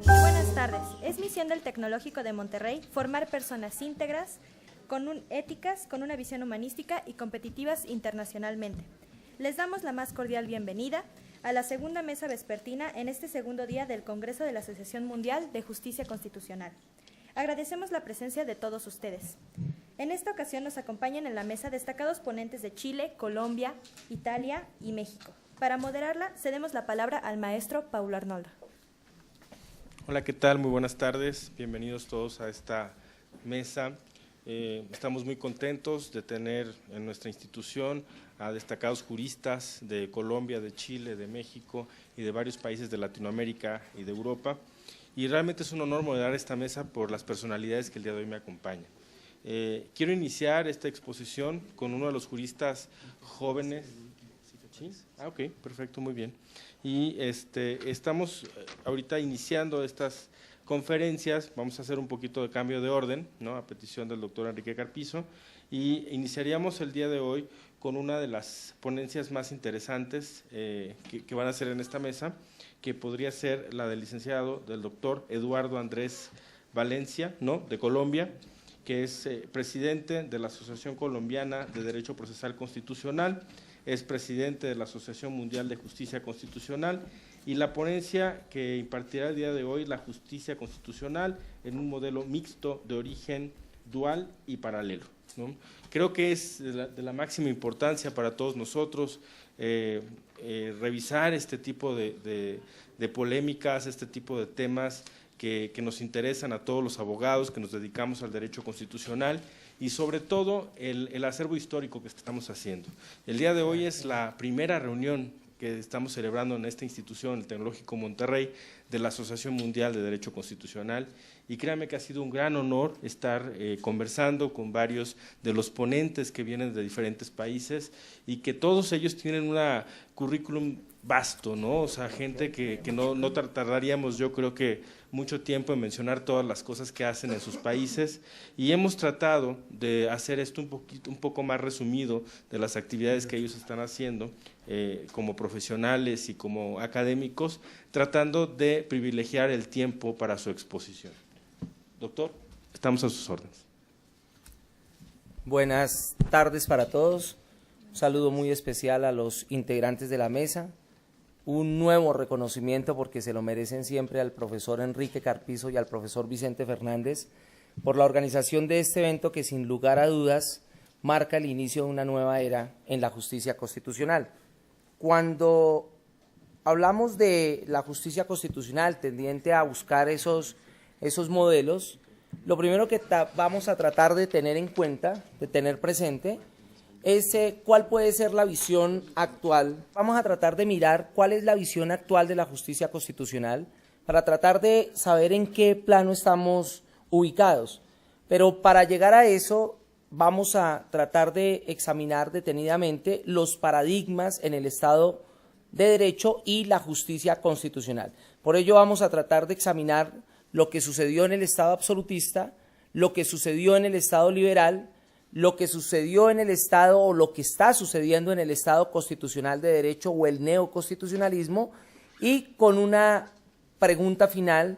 Buenas tardes. Es misión del Tecnológico de Monterrey formar personas íntegras, éticas, con una visión humanística y competitivas internacionalmente. Les damos la más cordial bienvenida a la segunda mesa vespertina en este segundo día del Congreso de la Asociación Mundial de Justicia Constitucional. Agradecemos la presencia de todos ustedes. En esta ocasión nos acompañan en la mesa destacados ponentes de Chile, Colombia, Italia y México. Para moderarla, cedemos la palabra al maestro Paulo Arnoldo. Hola, ¿qué tal? Muy buenas tardes. Bienvenidos todos a esta mesa. Estamos muy contentos de tener en nuestra institución a destacados juristas de Colombia, de Chile, de México y de varios países de Latinoamérica y de Europa. Y realmente es un honor moderar esta mesa por las personalidades que el día de hoy me acompañan. Quiero iniciar esta exposición con uno de los juristas jóvenes. ¿Sí? Ok, perfecto, muy bien. Y estamos ahorita iniciando estas conferencias. Vamos a hacer un poquito de cambio de orden, ¿no?, a petición del doctor Enrique Carpizo, y iniciaríamos el día de hoy con una de las ponencias más interesantes que van a hacer en esta mesa, que podría ser la del licenciado, del doctor Eduardo Andrés Valencia, ¿no?, de Colombia, que es presidente de la Asociación Colombiana de Derecho Procesal Constitucional, es presidente de la Asociación Mundial de Justicia Constitucional, y la ponencia que impartirá el día de hoy, la justicia constitucional en un modelo mixto de origen dual y paralelo, ¿no? Creo que es de la máxima importancia para todos nosotros revisar este tipo de polémicas, este tipo de temas que nos interesan a todos los abogados que nos dedicamos al derecho constitucional, y sobre todo el acervo histórico que estamos haciendo. El día de hoy es la primera reunión que estamos celebrando en esta institución, el Tecnológico Monterrey, de la Asociación Mundial de Derecho Constitucional, y créanme que ha sido un gran honor estar conversando con varios de los ponentes que vienen de diferentes países, y que todos ellos tienen una currículum vasto, ¿no? O sea, gente que no tardaríamos, yo creo que mucho tiempo en mencionar todas las cosas que hacen en sus países, y hemos tratado de hacer esto un poco más resumido de las actividades que ellos están haciendo como profesionales y como académicos, tratando de privilegiar el tiempo para su exposición. Doctor, estamos a sus órdenes. Buenas tardes para todos. Un saludo muy especial a los integrantes de la mesa. Un nuevo reconocimiento, porque se lo merecen siempre, al profesor Enrique Carpizo y al profesor Vicente Fernández por la organización de este evento que sin lugar a dudas marca el inicio de una nueva era en la justicia constitucional. Cuando hablamos de la justicia constitucional tendiente a buscar esos modelos, lo primero que vamos a tratar de tener en cuenta, de tener presente, es cuál puede ser la visión actual. Vamos a tratar de mirar cuál es la visión actual de la justicia constitucional para tratar de saber en qué plano estamos ubicados. Pero para llegar a eso vamos a tratar de examinar detenidamente los paradigmas en el Estado de Derecho y la justicia constitucional. Por ello vamos a tratar de examinar lo que sucedió en el Estado absolutista, lo que sucedió en el Estado liberal, lo que sucedió en el Estado o lo que está sucediendo en el Estado constitucional de derecho o el neoconstitucionalismo, y con una pregunta final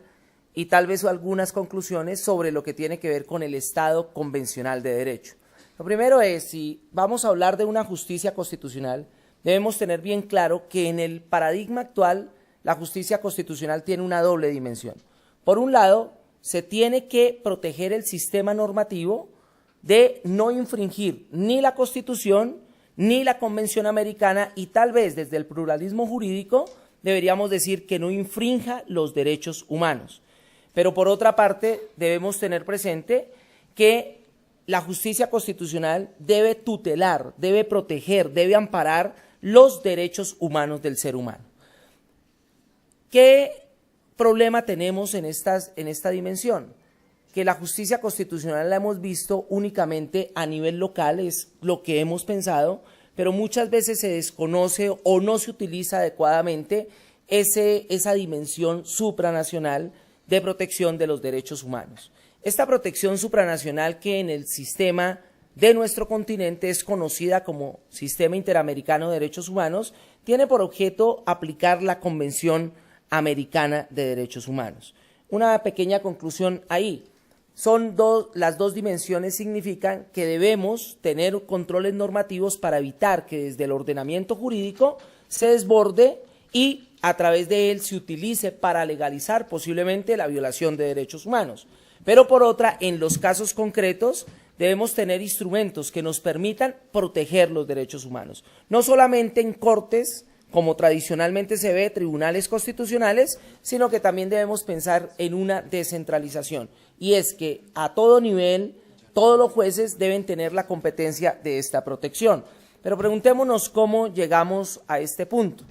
y tal vez algunas conclusiones sobre lo que tiene que ver con el Estado convencional de derecho. Lo primero es, si vamos a hablar de una justicia constitucional, debemos tener bien claro que en el paradigma actual la justicia constitucional tiene una doble dimensión. Por un lado, se tiene que proteger el sistema normativo de no infringir ni la Constitución ni la Convención Americana, y tal vez desde el pluralismo jurídico deberíamos decir que no infrinja los derechos humanos. Pero por otra parte debemos tener presente que la justicia constitucional debe tutelar, debe proteger, debe amparar los derechos humanos del ser humano. ¿Qué problema tenemos en esta dimensión? Que la justicia constitucional la hemos visto únicamente a nivel local, es lo que hemos pensado, pero muchas veces se desconoce o no se utiliza adecuadamente esa dimensión supranacional de protección de los derechos humanos. Esta protección supranacional que en el sistema de nuestro continente es conocida como Sistema Interamericano de Derechos Humanos, tiene por objeto aplicar la Convención Americana de Derechos Humanos. Una pequeña conclusión ahí. Las dos dimensiones significan que debemos tener controles normativos para evitar que desde el ordenamiento jurídico se desborde y a través de él se utilice para legalizar posiblemente la violación de derechos humanos. Pero por otra, en los casos concretos, debemos tener instrumentos que nos permitan proteger los derechos humanos, no solamente en cortes, como tradicionalmente se ve, tribunales constitucionales, sino que también debemos pensar en una descentralización, y es que a todo nivel, todos los jueces deben tener la competencia de esta protección. Pero preguntémonos cómo llegamos a este punto.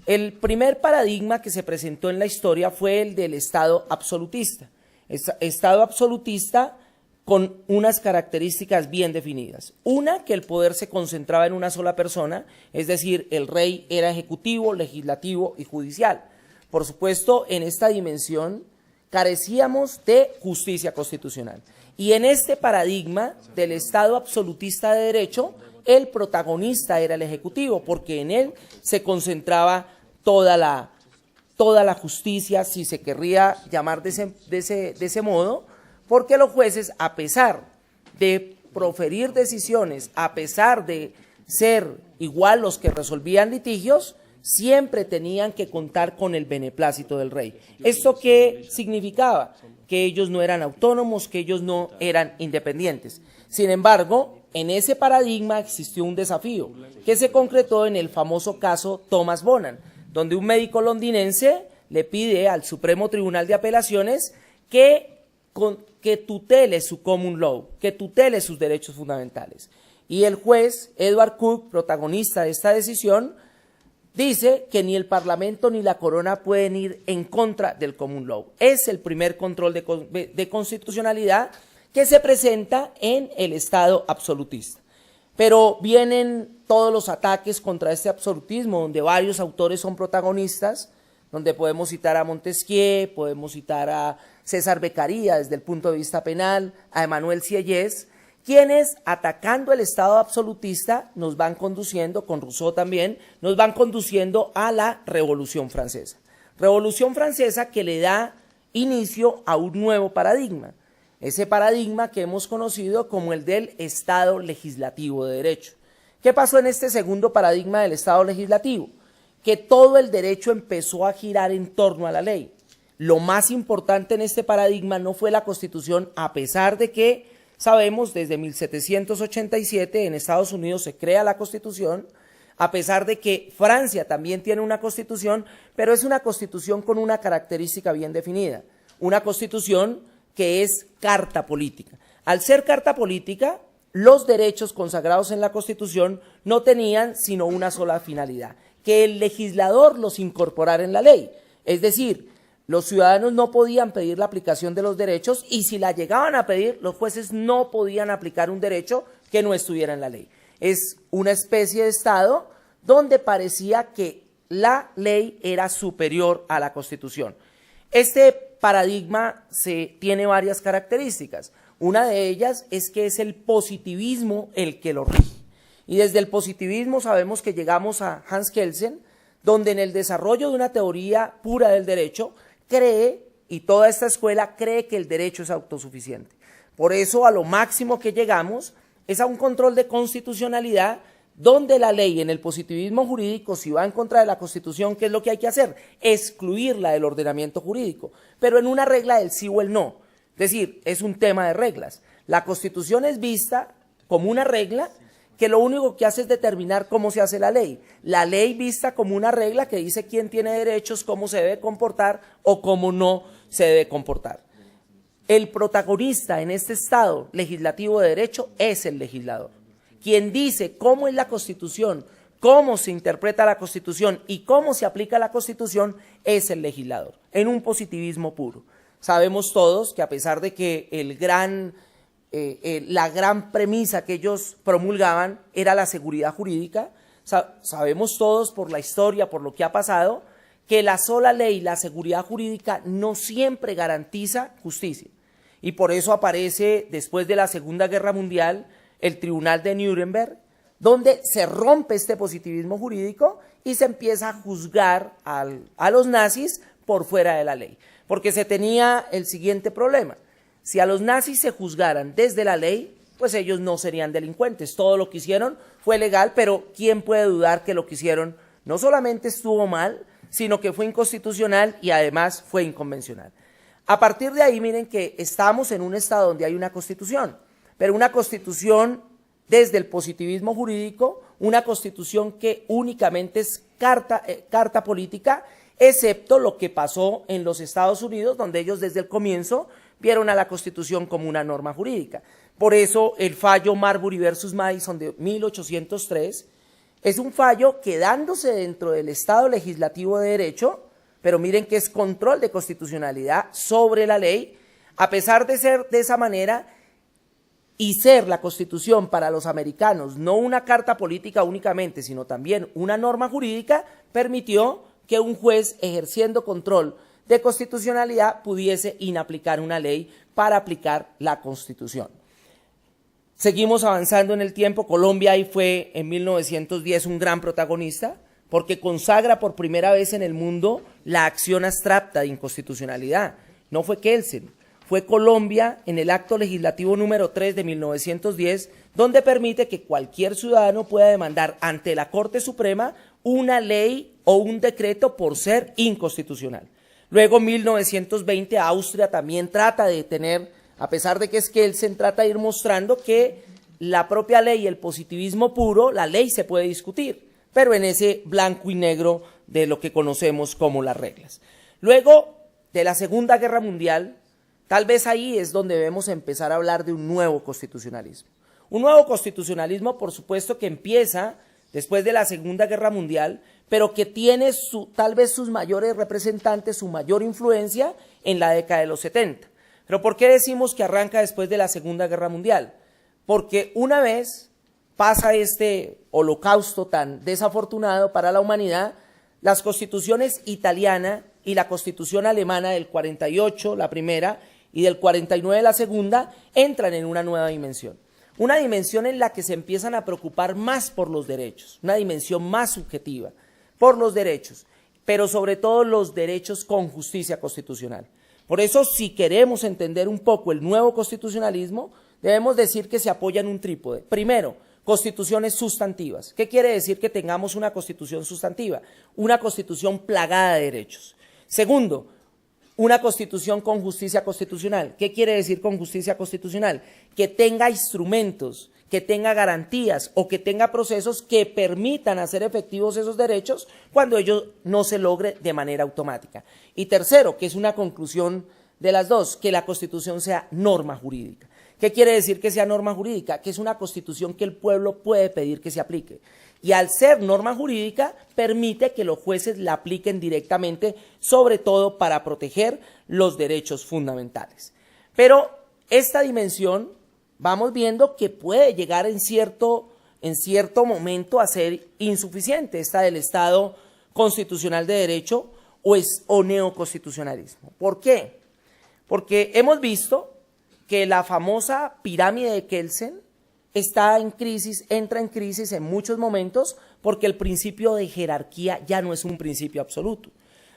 El primer paradigma que se presentó en la historia fue el del Estado absolutista. Estado absolutista con unas características bien definidas. Una, que el poder se concentraba en una sola persona, es decir, el rey era ejecutivo, legislativo y judicial. Por supuesto, en esta dimensión carecíamos de justicia constitucional. Y en este paradigma del Estado absolutista de derecho, el protagonista era el ejecutivo, porque en él se concentraba toda la justicia, si se querría llamar de ese modo, porque los jueces, a pesar de proferir decisiones, a pesar de ser igual los que resolvían litigios, siempre tenían que contar con el beneplácito del rey. ¿Esto qué significaba? Que ellos no eran autónomos, que ellos no eran independientes. Sin embargo, en ese paradigma existió un desafío que se concretó en el famoso caso Thomas Bonan, donde un médico londinense le pide al Supremo Tribunal de Apelaciones que tutele su common law, que tutele sus derechos fundamentales. Y el juez Edward Cook, protagonista de esta decisión, dice que ni el Parlamento ni la Corona pueden ir en contra del common law. Es el primer control de constitucionalidad que se presenta en el Estado absolutista. Pero vienen todos los ataques contra este absolutismo, donde varios autores son protagonistas, donde podemos citar a Montesquieu, podemos citar a César Beccaria desde el punto de vista penal, a Emmanuel Sieyès, quienes, atacando el Estado absolutista, nos van conduciendo, con Rousseau también, nos van conduciendo a la Revolución Francesa. Revolución Francesa que le da inicio a un nuevo paradigma, ese paradigma que hemos conocido como el del Estado legislativo de derecho. ¿Qué pasó en este segundo paradigma del Estado legislativo? Que todo el derecho empezó a girar en torno a la ley. Lo más importante en este paradigma no fue la Constitución, a pesar de que sabemos desde 1787 en Estados Unidos se crea la Constitución, a pesar de que Francia también tiene una Constitución, pero es una Constitución con una característica bien definida, una Constitución que es carta política. Al ser carta política, los derechos consagrados en la Constitución no tenían sino una sola finalidad, que el legislador los incorporara en la ley. Es decir, los ciudadanos no podían pedir la aplicación de los derechos y si la llegaban a pedir, los jueces no podían aplicar un derecho que no estuviera en la ley. Es una especie de Estado donde parecía que la ley era superior a la Constitución. Este paradigma tiene varias características. Una de ellas es que es el positivismo el que lo rige. Y desde el positivismo sabemos que llegamos a Hans Kelsen, donde en el desarrollo de una teoría pura del derecho cree, y toda esta escuela cree que el derecho es autosuficiente. Por eso a lo máximo que llegamos es a un control de constitucionalidad donde la ley en el positivismo jurídico, si va en contra de la Constitución, ¿qué es lo que hay que hacer? Excluirla del ordenamiento jurídico, pero en una regla del sí o el no. Es decir, es un tema de reglas. La Constitución es vista como una regla que lo único que hace es determinar cómo se hace la ley. La ley vista como una regla que dice quién tiene derechos, cómo se debe comportar o cómo no se debe comportar. El protagonista en este Estado legislativo de derecho es el legislador. Quien dice cómo es la Constitución, cómo se interpreta la Constitución y cómo se aplica la Constitución es el legislador, en un positivismo puro. Sabemos todos que a pesar de que la gran premisa que ellos promulgaban era la seguridad jurídica, sabemos todos por la historia, por lo que ha pasado, que la sola ley, la seguridad jurídica, no siempre garantiza justicia. Y por eso aparece, después de la Segunda Guerra Mundial, el Tribunal de Nuremberg, donde se rompe este positivismo jurídico y se empieza a juzgar a los nazis por fuera de la ley. Porque se tenía el siguiente problema: si a los nazis se juzgaran desde la ley, pues ellos no serían delincuentes. Todo lo que hicieron fue legal, pero ¿quién puede dudar que lo que hicieron no solamente estuvo mal, sino que fue inconstitucional y además fue inconvencional? A partir de ahí, miren que estamos en un estado donde hay una constitución, pero una constitución desde el positivismo jurídico, una constitución que únicamente es carta política, excepto lo que pasó en los Estados Unidos, donde ellos desde el comienzo vieron a la Constitución como una norma jurídica. Por eso el fallo Marbury versus Madison de 1803 es un fallo quedándose dentro del Estado legislativo de derecho, pero miren que es control de constitucionalidad sobre la ley, a pesar de ser de esa manera y ser la Constitución para los americanos no una carta política únicamente, sino también una norma jurídica, permitió que un juez ejerciendo control de constitucionalidad pudiese inaplicar una ley para aplicar la Constitución. Seguimos avanzando en el tiempo. Colombia ahí fue en 1910 un gran protagonista porque consagra por primera vez en el mundo la acción abstracta de inconstitucionalidad. No fue Kelsen, fue Colombia en el acto legislativo número 3 de 1910, donde permite que cualquier ciudadano pueda demandar ante la Corte Suprema una ley o un decreto por ser inconstitucional. Luego, en 1920, Austria también trata de tener, a pesar de que es Kelsen, trata de ir mostrando que la propia ley, el positivismo puro, la ley se puede discutir, pero en ese blanco y negro de lo que conocemos como las reglas. Luego de la Segunda Guerra Mundial, tal vez ahí es donde debemos empezar a hablar de un nuevo constitucionalismo. Un nuevo constitucionalismo, por supuesto, que empieza después de la Segunda Guerra Mundial, pero que tiene tal vez sus mayores representantes, su mayor influencia en la década de los 70. ¿Pero por qué decimos que arranca después de la Segunda Guerra Mundial? Porque una vez pasa este holocausto tan desafortunado para la humanidad, las constituciones italiana y la constitución alemana del 48, la primera, y del 49, la segunda, entran en una nueva dimensión. Una dimensión en la que se empiezan a preocupar más por los derechos, una dimensión más subjetiva, por los derechos, pero sobre todo los derechos con justicia constitucional. Por eso, si queremos entender un poco el nuevo constitucionalismo, debemos decir que se apoya en un trípode. Primero, constituciones sustantivas. ¿Qué quiere decir que tengamos una constitución sustantiva? Una constitución plagada de derechos. Segundo, una constitución con justicia constitucional. ¿Qué quiere decir con justicia constitucional? Que tenga instrumentos, que tenga garantías o que tenga procesos que permitan hacer efectivos esos derechos cuando ello no se logre de manera automática. Y tercero, que es una conclusión de las dos, que la Constitución sea norma jurídica. ¿Qué quiere decir que sea norma jurídica? Que es una Constitución que el pueblo puede pedir que se aplique. Y al ser norma jurídica, permite que los jueces la apliquen directamente, sobre todo para proteger los derechos fundamentales. Pero esta dimensión, vamos viendo que puede llegar en cierto momento a ser insuficiente, esta del Estado constitucional de derecho o neoconstitucionalismo. ¿Por qué? Porque hemos visto que la famosa pirámide de Kelsen está en crisis, entra en crisis en muchos momentos porque el principio de jerarquía ya no es un principio absoluto.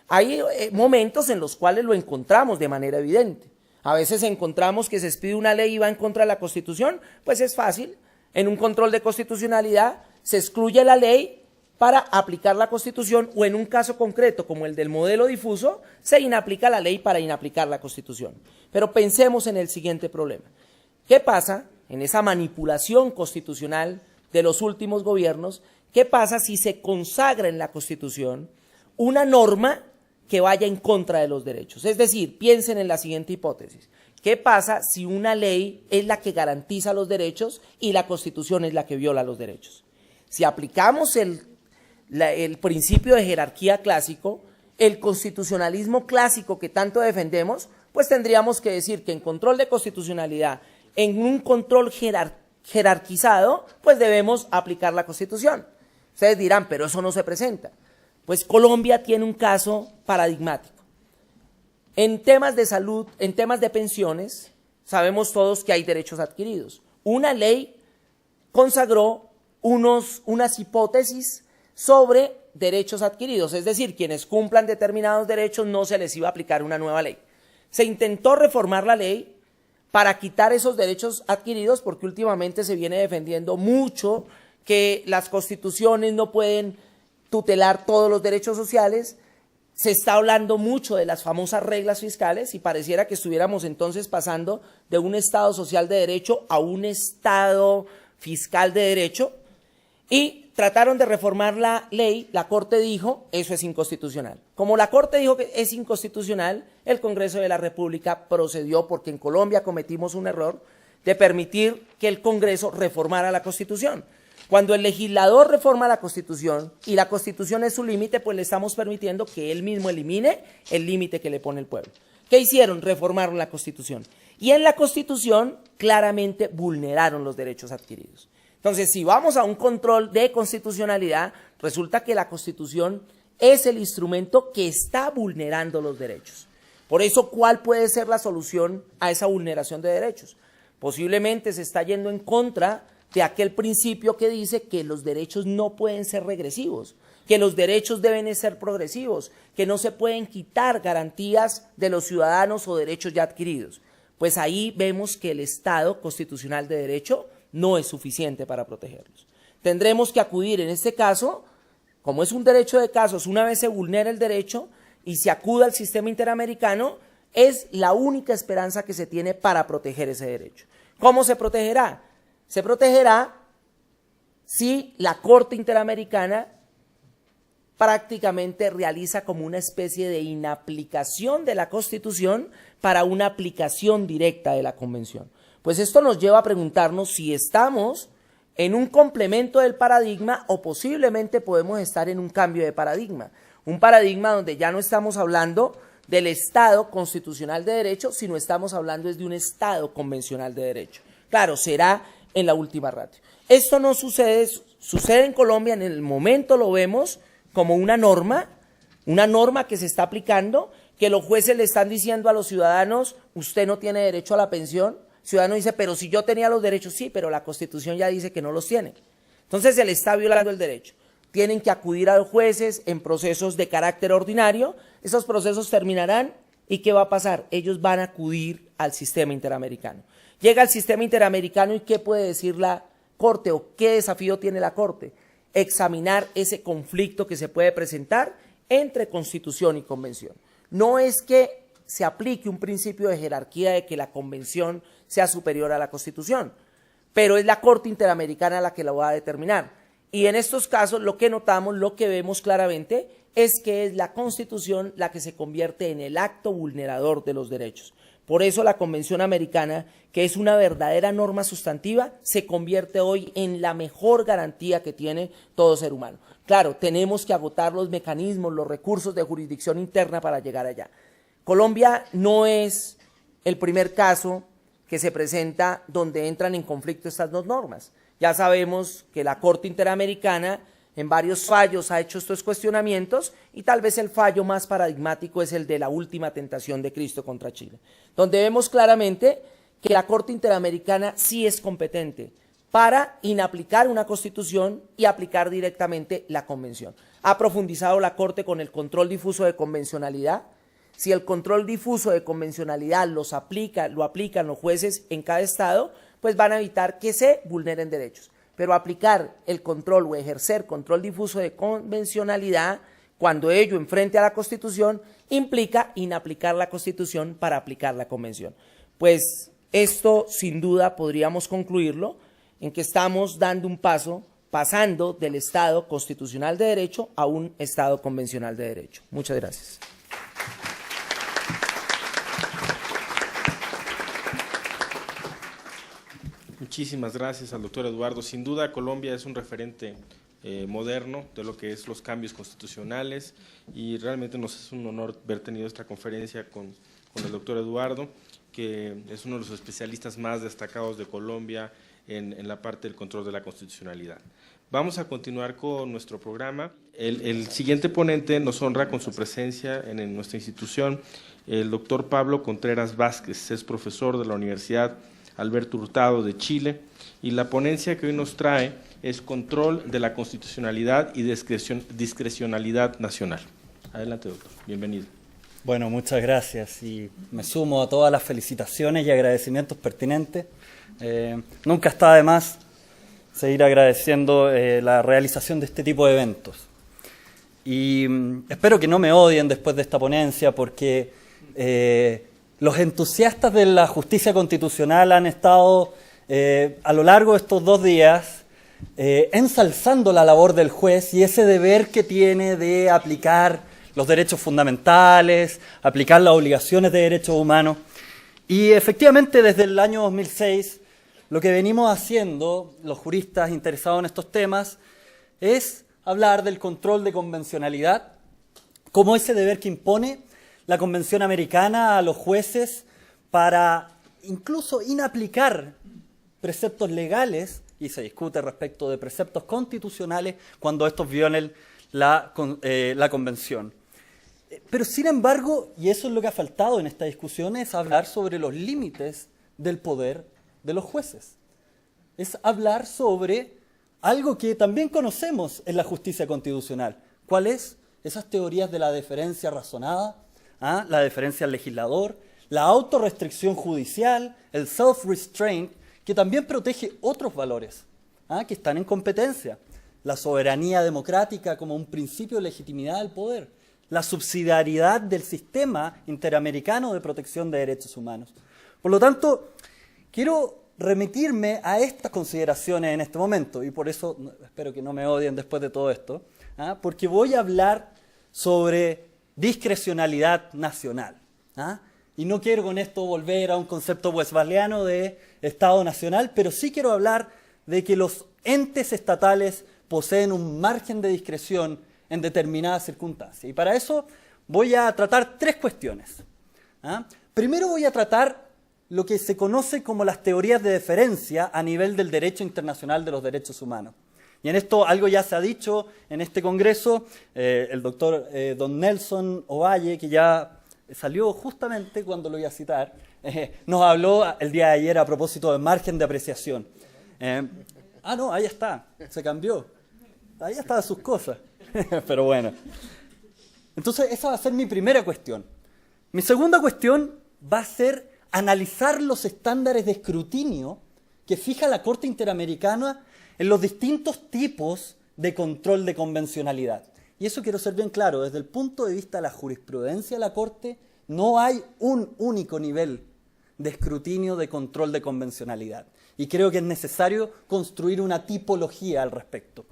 Hay momentos en los cuales lo encontramos de manera evidente. A veces encontramos que se expide una ley y va en contra de la Constitución, pues es fácil. En un control de constitucionalidad se excluye la ley para aplicar la Constitución o en un caso concreto como el del modelo difuso, se inaplica la ley para inaplicar la Constitución. Pero pensemos en el siguiente problema. ¿Qué pasa en esa manipulación constitucional de los últimos gobiernos? ¿Qué pasa si se consagra en la Constitución una norma que vaya en contra de los derechos? Es decir, piensen en la siguiente hipótesis. ¿Qué pasa si una ley es la que garantiza los derechos y la Constitución es la que viola los derechos? Si aplicamos el principio de jerarquía clásico, el constitucionalismo clásico que tanto defendemos, pues tendríamos que decir que en control de constitucionalidad, en un control jerarquizado, pues debemos aplicar la Constitución. Ustedes dirán, pero eso no se presenta. Pues Colombia tiene un caso paradigmático. En temas de salud, en temas de pensiones, sabemos todos que hay derechos adquiridos. Una ley consagró unas hipótesis sobre derechos adquiridos, es decir, quienes cumplan determinados derechos no se les iba a aplicar una nueva ley. Se intentó reformar la ley para quitar esos derechos adquiridos, porque últimamente se viene defendiendo mucho que las constituciones no pueden tutelar todos los derechos sociales. Se está hablando mucho de las famosas reglas fiscales y pareciera que estuviéramos entonces pasando de un Estado social de derecho a un Estado fiscal de derecho, y trataron de reformar la ley. La Corte dijo, eso es inconstitucional. Como la Corte dijo que es inconstitucional, el Congreso de la República procedió, porque en Colombia cometimos un error de permitir que el Congreso reformara la Constitución. Cuando el legislador reforma la Constitución y la Constitución es su límite, pues le estamos permitiendo que él mismo elimine el límite que le pone el pueblo. ¿Qué hicieron? Reformaron la Constitución. Y en la Constitución claramente vulneraron los derechos adquiridos. Entonces, si vamos a un control de constitucionalidad, resulta que la Constitución es el instrumento que está vulnerando los derechos. Por eso, ¿cuál puede ser la solución a esa vulneración de derechos? Posiblemente se está yendo en contra de aquel principio que dice que los derechos no pueden ser regresivos, que los derechos deben ser progresivos, que no se pueden quitar garantías de los ciudadanos o derechos ya adquiridos. Pues ahí vemos que el Estado constitucional de derecho no es suficiente para protegerlos. Tendremos que acudir en este caso, como es un derecho de casos, una vez se vulnera el derecho y se acuda al sistema interamericano, es la única esperanza que se tiene para proteger ese derecho. ¿Cómo se protegerá? Se protegerá si la Corte Interamericana prácticamente realiza como una especie de inaplicación de la Constitución para una aplicación directa de la Convención. Pues esto nos lleva a preguntarnos si estamos en un complemento del paradigma o posiblemente podemos estar en un cambio de paradigma. Un paradigma donde ya no estamos hablando del Estado constitucional de derecho, sino estamos hablando de un Estado convencional de derecho. Claro, será en la última ratio. Esto no sucede en Colombia, en el momento lo vemos como una norma que se está aplicando, que los jueces le están diciendo a los ciudadanos, usted no tiene derecho a la pensión. El ciudadano dice, pero si yo tenía los derechos, sí, pero la Constitución ya dice que no los tiene. Entonces se le está violando el derecho. Tienen que acudir a los jueces en procesos de carácter ordinario. Esos procesos terminarán y ¿qué va a pasar? Ellos van a acudir al sistema interamericano. Llega al sistema interamericano y ¿qué puede decir la Corte o qué desafío tiene la Corte? Examinar ese conflicto que se puede presentar entre Constitución y Convención. No es que se aplique un principio de jerarquía de que la Convención sea superior a la Constitución, pero es la Corte Interamericana la que lo va a determinar. Y en estos casos lo que notamos, lo que vemos claramente, es que es la Constitución la que se convierte en el acto vulnerador de los derechos. Por eso la Convención Americana, que es una verdadera norma sustantiva, se convierte hoy en la mejor garantía que tiene todo ser humano. Claro, tenemos que agotar los mecanismos, los recursos de jurisdicción interna para llegar allá. Colombia no es el primer caso que se presenta donde entran en conflicto estas dos normas. Ya sabemos que la Corte Interamericana en varios fallos ha hecho estos cuestionamientos y tal vez el fallo más paradigmático es el de la última tentación de Cristo contra Chile, donde vemos claramente que la Corte Interamericana sí es competente para inaplicar una Constitución y aplicar directamente la Convención. Ha profundizado la Corte con el control difuso de convencionalidad. Si el control difuso de convencionalidad lo aplican los jueces en cada estado, pues van a evitar que se vulneren derechos. Pero aplicar el control o ejercer control difuso de convencionalidad, cuando ello enfrente a la Constitución, implica inaplicar la Constitución para aplicar la Convención. Pues esto sin duda podríamos concluirlo en que estamos dando un paso, pasando del Estado constitucional de derecho a un Estado convencional de derecho. Muchas gracias. Muchísimas gracias al doctor Eduardo. Sin duda Colombia es un referente moderno de lo que es los cambios constitucionales y realmente nos es un honor haber tenido esta conferencia con el doctor Eduardo, que es uno de los especialistas más destacados de Colombia en la parte del control de la constitucionalidad. Vamos a continuar con nuestro programa. El siguiente ponente nos honra con su presencia en nuestra institución, el doctor Pablo Contreras Vázquez, es profesor de la Universidad Alberto Hurtado de Chile, y la ponencia que hoy nos trae es Control de la Constitucionalidad y Discrecionalidad Nacional. Adelante, doctor. Bienvenido. Bueno, muchas gracias y me sumo a todas las felicitaciones y agradecimientos pertinentes. Nunca está de más seguir agradeciendo la realización de este tipo de eventos. Y espero que no me odien después de esta ponencia porque los entusiastas de la justicia constitucional han estado a lo largo de estos 2 días ensalzando la labor del juez y ese deber que tiene de aplicar los derechos fundamentales, aplicar las obligaciones de derechos humanos. Y efectivamente desde el año 2006 lo que venimos haciendo, los juristas interesados en estos temas, es hablar del control de convencionalidad como ese deber que impone la Convención Americana a los jueces para incluso inaplicar preceptos legales, y se discute respecto de preceptos constitucionales cuando estos violen la Convención. Pero sin embargo, y eso es lo que ha faltado en esta discusión, es hablar sobre los límites del poder de los jueces. Es hablar sobre algo que también conocemos en la justicia constitucional. ¿Cuál es? Esas teorías de la deferencia razonada, la deferencia al legislador, la autorrestricción judicial, el self-restraint, que también protege otros valores que están en competencia. La soberanía democrática como un principio de legitimidad del poder, la subsidiariedad del sistema interamericano de protección de derechos humanos. Por lo tanto, quiero remitirme a estas consideraciones en este momento, y por eso espero que no me odien después de todo esto, porque voy a hablar sobre discrecionalidad nacional. Y no quiero con esto volver a un concepto westphaliano de Estado nacional, pero sí quiero hablar de que los entes estatales poseen un margen de discreción en determinadas circunstancias. Y para eso voy a tratar 3 cuestiones. Primero voy a tratar lo que se conoce como las teorías de deferencia a nivel del derecho internacional de los derechos humanos. Y en esto algo ya se ha dicho en este congreso, el doctor don Nelson Ovalle, que ya salió justamente cuando lo iba a citar, nos habló el día de ayer a propósito del margen de apreciación. No, ahí está, se cambió. Ahí estaban sus cosas. Pero bueno. Entonces esa va a ser mi primera cuestión. Mi segunda cuestión va a ser analizar los estándares de escrutinio que fija la Corte Interamericana en los distintos tipos de control de convencionalidad. Y eso quiero ser bien claro, desde el punto de vista de la jurisprudencia de la Corte, no hay un único nivel de escrutinio de control de convencionalidad. Y creo que es necesario construir una tipología al respecto.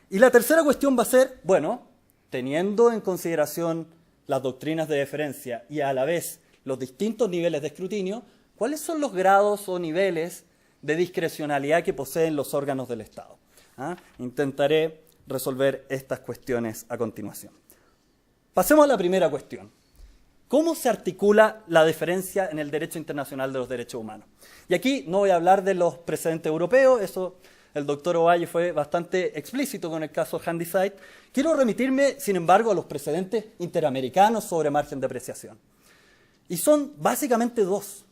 Y la tercera cuestión va a ser, bueno, teniendo en consideración las doctrinas de deferencia y a la vez los distintos niveles de escrutinio, ¿cuáles son los grados o niveles de discrecionalidad que poseen los órganos del Estado? Intentaré resolver estas cuestiones a continuación. Pasemos a la primera cuestión. ¿Cómo se articula la deferencia en el derecho internacional de los derechos humanos? Y aquí no voy a hablar de los precedentes europeos, eso el doctor Ovalle fue bastante explícito con el caso Handyside. Quiero remitirme, sin embargo, a los precedentes interamericanos sobre margen de apreciación. Y son básicamente 2.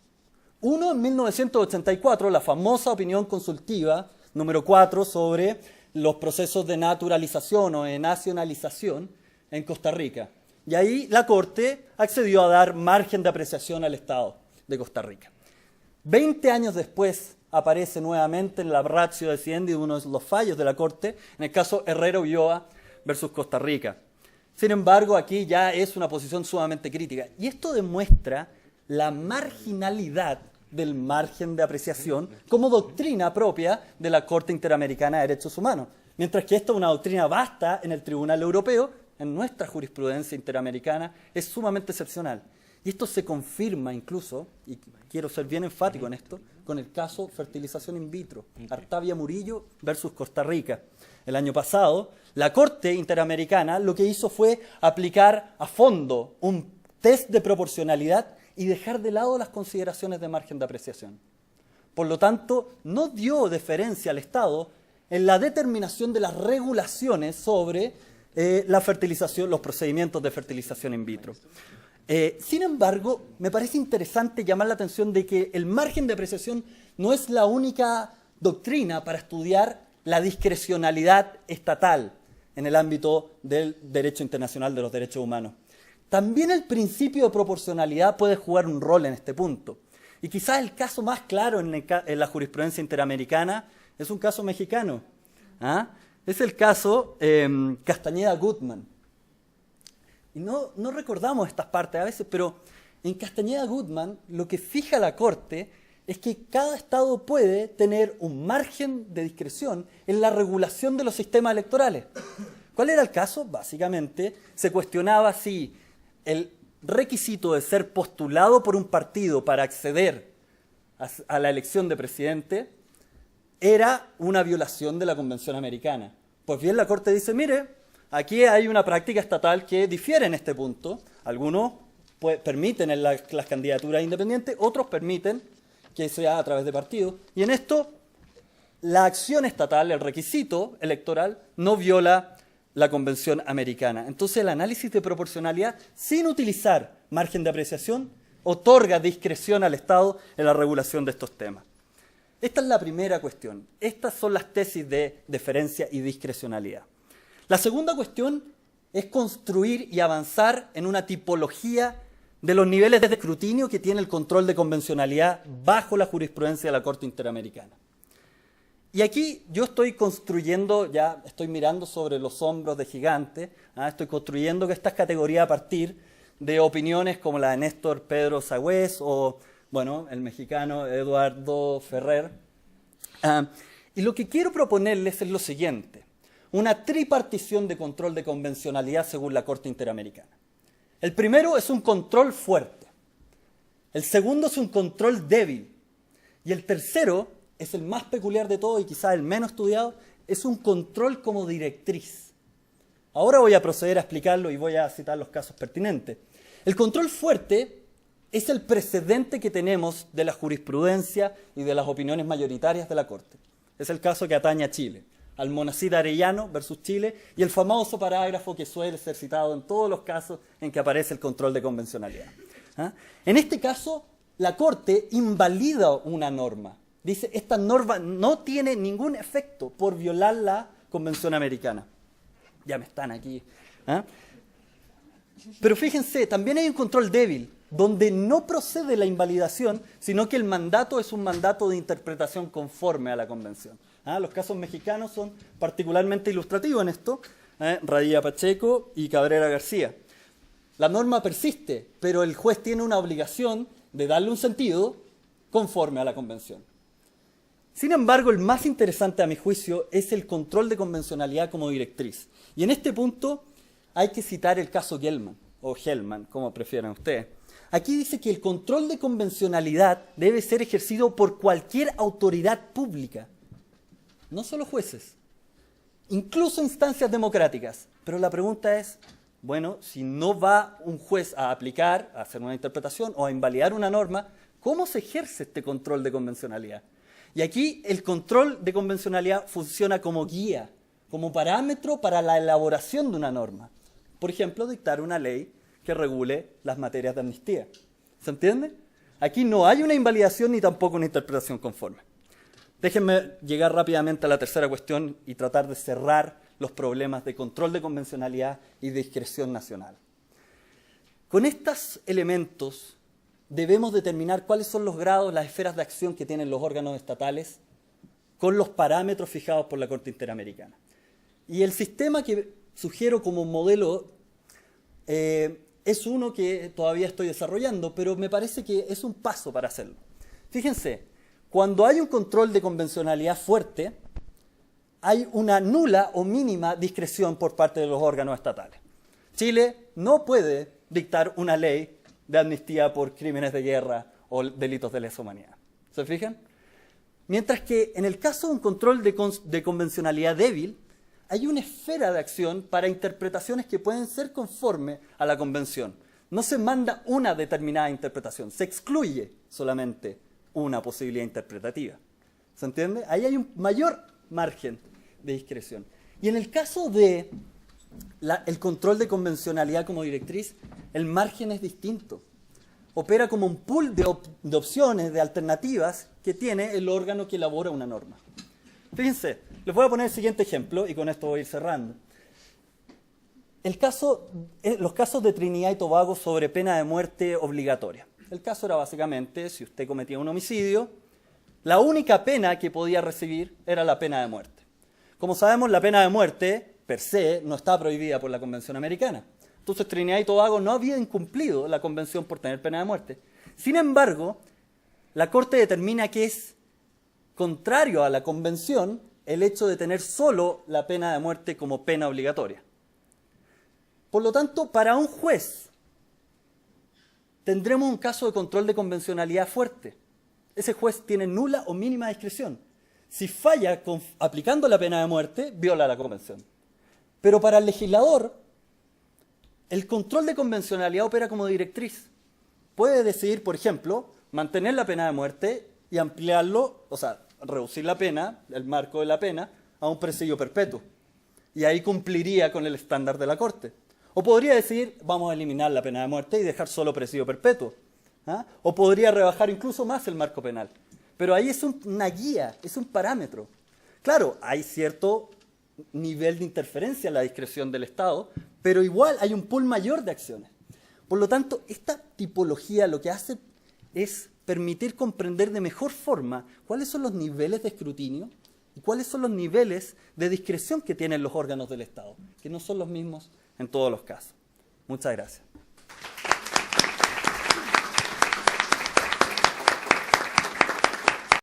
Uno, en 1984, la famosa opinión consultiva número 4 sobre los procesos de naturalización o de nacionalización en Costa Rica. Y ahí la Corte accedió a dar margen de apreciación al Estado de Costa Rica. 20 años después aparece nuevamente en la ratio decidendi de uno de los fallos de la Corte, en el caso Herrera Ulloa versus Costa Rica. Sin embargo, aquí ya es una posición sumamente crítica. Y esto demuestra la marginalidad del margen de apreciación como doctrina propia de la Corte Interamericana de Derechos Humanos. Mientras que esta es una doctrina vasta en el Tribunal Europeo, en nuestra jurisprudencia interamericana es sumamente excepcional. Y esto se confirma incluso, y quiero ser bien enfático en esto, con el caso fertilización in vitro, Artavia Murillo versus Costa Rica. El año pasado, la Corte Interamericana lo que hizo fue aplicar a fondo un test de proporcionalidad y dejar de lado las consideraciones de margen de apreciación. Por lo tanto, no dio deferencia al Estado en la determinación de las regulaciones sobre la fertilización, los procedimientos de fertilización in vitro. Sin embargo, me parece interesante llamar la atención de que el margen de apreciación no es la única doctrina para estudiar la discrecionalidad estatal en el ámbito del derecho internacional de los derechos humanos. También el principio de proporcionalidad puede jugar un rol en este punto. Y quizás el caso más claro en la jurisprudencia interamericana es un caso mexicano. Es el caso Castañeda-Gutmann. Y no recordamos estas partes a veces, pero en Castañeda-Gutmann lo que fija la Corte es que cada Estado puede tener un margen de discreción en la regulación de los sistemas electorales. ¿Cuál era el caso? Básicamente se cuestionaba si el requisito de ser postulado por un partido para acceder a la elección de presidente era una violación de la Convención Americana. Pues bien, la Corte dice, mire, aquí hay una práctica estatal que difiere en este punto. Algunos permiten las candidaturas independientes, otros permiten que sea a través de partidos. Y en esto, la acción estatal, el requisito electoral, no viola la Convención Americana. Entonces, el análisis de proporcionalidad, sin utilizar margen de apreciación, otorga discreción al Estado en la regulación de estos temas. Esta es la primera cuestión. Estas son las tesis de deferencia y discrecionalidad. La segunda cuestión es construir y avanzar en una tipología de los niveles de escrutinio que tiene el control de convencionalidad bajo la jurisprudencia de la Corte Interamericana. Y aquí yo estoy construyendo, ya estoy mirando sobre los hombros de gigantes, estoy construyendo estas categorías a partir de opiniones como la de Néstor Pedro Sagüez o, bueno, el mexicano Eduardo Ferrer. Y lo que quiero proponerles es lo siguiente, una tripartición de control de convencionalidad según la Corte Interamericana. El primero es un control fuerte, el segundo es un control débil y el tercero es el más peculiar de todo y quizás el menos estudiado, es un control como directriz. Ahora voy a proceder a explicarlo y voy a citar los casos pertinentes. El control fuerte es el precedente que tenemos de la jurisprudencia y de las opiniones mayoritarias de la Corte. Es el caso que atañe a Chile. Almonacid Arellano versus Chile, y el famoso parágrafo que suele ser citado en todos los casos en que aparece el control de convencionalidad. En este caso, la Corte invalida una norma. Dice, esta norma no tiene ningún efecto por violar la Convención Americana. Ya me están aquí. Pero fíjense, también hay un control débil, donde no procede la invalidación, sino que el mandato es un mandato de interpretación conforme a la Convención. Los casos mexicanos son particularmente ilustrativos en esto, Radilla Pacheco y Cabrera García. La norma persiste, pero el juez tiene una obligación de darle un sentido conforme a la Convención. Sin embargo, el más interesante a mi juicio es el control de convencionalidad como directriz. Y en este punto hay que citar el caso Gelman, o Hellman, como prefieran ustedes. Aquí dice que el control de convencionalidad debe ser ejercido por cualquier autoridad pública, no solo jueces, incluso instancias democráticas. Pero la pregunta es, bueno, si no va un juez a aplicar, a hacer una interpretación o a invalidar una norma, ¿cómo se ejerce este control de convencionalidad? Y aquí el control de convencionalidad funciona como guía, como parámetro para la elaboración de una norma. Por ejemplo, dictar una ley que regule las materias de amnistía. ¿Se entiende? Aquí no hay una invalidación ni tampoco una interpretación conforme. Déjenme llegar rápidamente a la tercera cuestión y tratar de cerrar los problemas de control de convencionalidad y de discreción nacional. Con estos elementos debemos determinar cuáles son los grados, las esferas de acción que tienen los órganos estatales con los parámetros fijados por la Corte Interamericana. Y el sistema que sugiero como modelo es uno que todavía estoy desarrollando, pero me parece que es un paso para hacerlo. Fíjense, cuando hay un control de convencionalidad fuerte, hay una nula o mínima discreción por parte de los órganos estatales. Chile no puede dictar una ley de amnistía por crímenes de guerra o delitos de lesa humanidad. ¿Se fijan? Mientras que en el caso de un control de convencionalidad débil, hay una esfera de acción para interpretaciones que pueden ser conforme a la Convención. No se manda una determinada interpretación, se excluye solamente una posibilidad interpretativa. ¿Se entiende? Ahí hay un mayor margen de discreción. Y en el caso de el control de convencionalidad como directriz, el margen es distinto. Opera como un pool de opciones, de alternativas que tiene el órgano que elabora una norma. Fíjense, les voy a poner el siguiente ejemplo y con esto voy a ir cerrando. Los casos de Trinidad y Tobago sobre pena de muerte obligatoria. El caso era básicamente, si usted cometía un homicidio, la única pena que podía recibir era la pena de muerte. Como sabemos, la pena de muerte, per se, no está prohibida por la Convención Americana. Entonces, Trinidad y Tobago no había incumplido la Convención por tener pena de muerte. Sin embargo, la Corte determina que es contrario a la Convención el hecho de tener solo la pena de muerte como pena obligatoria. Por lo tanto, para un juez, tendremos un caso de control de convencionalidad fuerte. Ese juez tiene nula o mínima discreción. Si falla aplicando la pena de muerte, viola la Convención. Pero para el legislador, el control de convencionalidad opera como directriz. Puede decidir, por ejemplo, mantener la pena de muerte y ampliarlo, o sea, reducir la pena, el marco de la pena, a un presidio perpetuo. Y ahí cumpliría con el estándar de la Corte. O podría decir, vamos a eliminar la pena de muerte y dejar solo presidio perpetuo. ¿Ah? O podría rebajar incluso más el marco penal. Pero ahí es una guía, es un parámetro. Claro, hay cierto nivel de interferencia en la discreción del Estado, pero igual hay un pool mayor de acciones. Por lo tanto, esta tipología lo que hace es permitir comprender de mejor forma cuáles son los niveles de escrutinio y cuáles son los niveles de discreción que tienen los órganos del Estado, que no son los mismos en todos los casos. Muchas gracias.